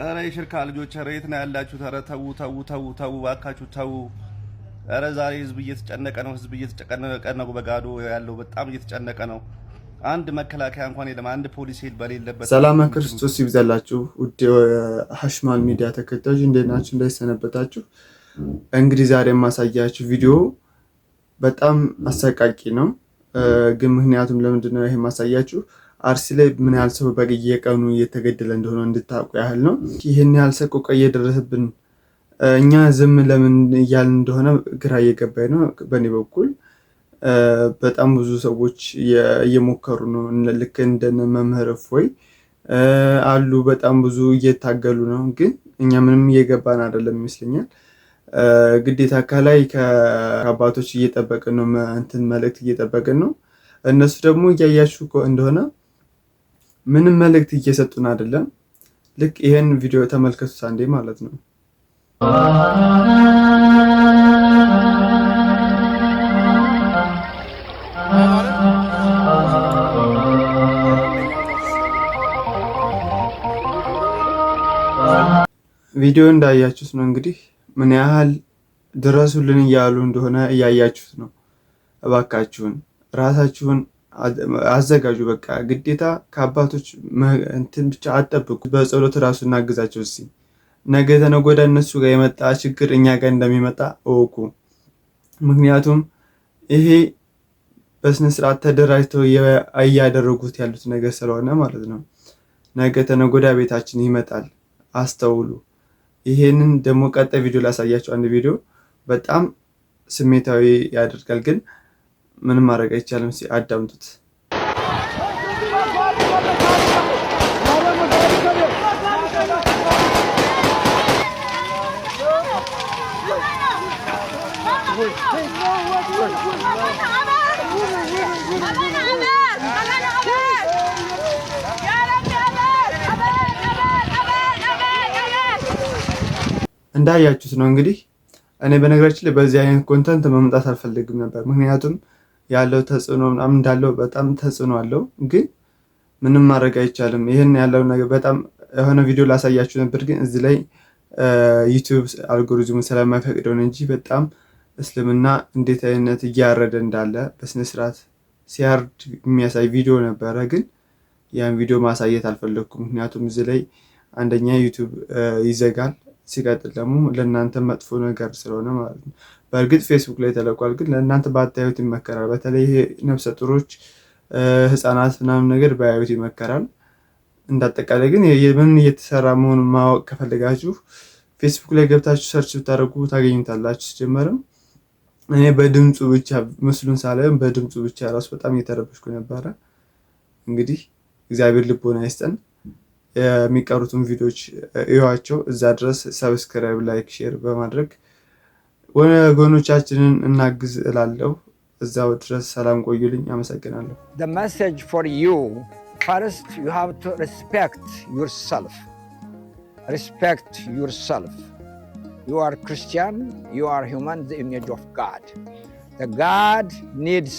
ኧረ የሽርካ ልጆች ኧረ የት ነው ያላችሁት? ኧረ ተው ተው ተው ተው እባካችሁ ተው። ኧረ ዛሬ ህዝብ እየተጨነቀ ነው። ህዝብ እየተጨነቀ ነው። በጋዶ ያለው በጣም እየተጨነቀ ነው። አንድ መከላከያ እንኳን የለም። አንድ ፖሊስ በሌለበት። ሰላም ክርስቶስ ይብዛላችሁ ውድ ሀሽማል ሚዲያ ተከታዮች እንዴት ናችሁ? እንዳይሰነበታችሁ። እንግዲህ ዛሬ የማሳያችሁ ቪዲዮ በጣም አሰቃቂ ነው። ግን ምክንያቱም ለምንድን ነው ይሄ ማሳያችሁ? አርሲ ላይ ምን ያህል ሰው በየቀኑ እየተገደለ እንደሆነ እንድታውቁ ያህል ነው። ይህን ያህል ሰቆቃ እየደረሰብን እኛ ዝም ለምን እያልን እንደሆነ ግራ እየገባኝ ነው። በእኔ በኩል በጣም ብዙ ሰዎች እየሞከሩ ነው። ልክ እንደነ መምህር እፎይ አሉ በጣም ብዙ እየታገሉ ነው። ግን እኛ ምንም እየገባን አይደለም ይመስለኛል። ግዴታ ከላይ ከአባቶች እየጠበቅን ነው፣ እንትን መልእክት እየጠበቅን ነው። እነሱ ደግሞ እያያችሁ እንደሆነ ምንም መልእክት እየሰጡን አይደለም። ልክ ይሄን ቪዲዮ ተመልከቱት አንዴ ማለት ነው። ቪዲዮ እንዳያችሁት ነው እንግዲህ ምን ያህል ድረሱልን እያሉ እንደሆነ እያያችሁት ነው። እባካችሁን ራሳችሁን አዘጋጁ። በቃ ግዴታ ከአባቶች እንትን ብቻ አጠብቁ። በጸሎት ራሱ እናግዛቸው። እስኪ ነገ ተነገ ወዲያ እነሱ ጋር የመጣ ችግር እኛ ጋር እንደሚመጣ እወቁ። ምክንያቱም ይሄ በስነ ስርዓት ተደራጅተው እያደረጉት ያሉት ነገር ስለሆነ ማለት ነው። ነገ ተነገ ወዲያ ቤታችን ይመጣል። አስተውሉ። ይሄንን ደግሞ ቀጣይ ቪዲዮ ላሳያችሁ። አንድ ቪዲዮ በጣም ስሜታዊ ያደርጋል፣ ግን ምንም ማድረግ አይቻልም። አዳምጡት። እንዳያችሁት ነው እንግዲህ። እኔ በነገራችን ላይ በዚህ አይነት ኮንተንት መምጣት አልፈልግም ነበር፣ ምክንያቱም ያለው ተጽዕኖ ምናምን እንዳለው በጣም ተጽዕኖ አለው። ግን ምንም ማድረግ አይቻልም። ይህን ያለው ነገር በጣም የሆነ ቪዲዮ ላሳያችሁ ነበር፣ ግን እዚህ ላይ ዩቲዩብ አልጎሪዝሙን ስለማይፈቅደው እንጂ በጣም እስልምና እንዴት አይነት እያረደ እንዳለ በስነስርዓት ሲያርድ የሚያሳይ ቪዲዮ ነበረ። ግን ያን ቪዲዮ ማሳየት አልፈለግኩም፣ ምክንያቱም እዚህ ላይ አንደኛ ዩቲዩብ ይዘጋል፣ ሲቀጥል ደግሞ ለእናንተ መጥፎ ነገር ስለሆነ ማለት ነው። በእርግጥ ፌስቡክ ላይ ተለቋል፣ ግን ለእናንተ ባታዩት ይመከራል። በተለይ ነፍሰ ጡሮች፣ ህፃናት ምናምን ነገር ባያዩት ይመከራል። እንዳጠቃላይ ግን ምን እየተሰራ መሆኑን ማወቅ ከፈለጋችሁ ፌስቡክ ላይ ገብታችሁ ሰርች ብታደርጉ ታገኙታላችሁ። ሲጀመርም እኔ በድምፁ ብቻ ምስሉን ሳላየም በድምፁ ብቻ ራሱ በጣም እየተረበሽኩ ነበረ። እንግዲህ እግዚአብሔር ልቦና ይስጠን። የሚቀሩትን ቪዲዮዎች እዩዋቸው። እዛ ድረስ ሰብስክራይብ፣ ላይክ፣ ሼር በማድረግ ወገኖቻችንን እናግዝ እላለሁ። እዛው ድረስ ሰላም ቆዩልኝ። አመሰግናለሁ። The message for you, first you have to respect yourself. Respect yourself. You are Christian, you are human, the image of God. The God needs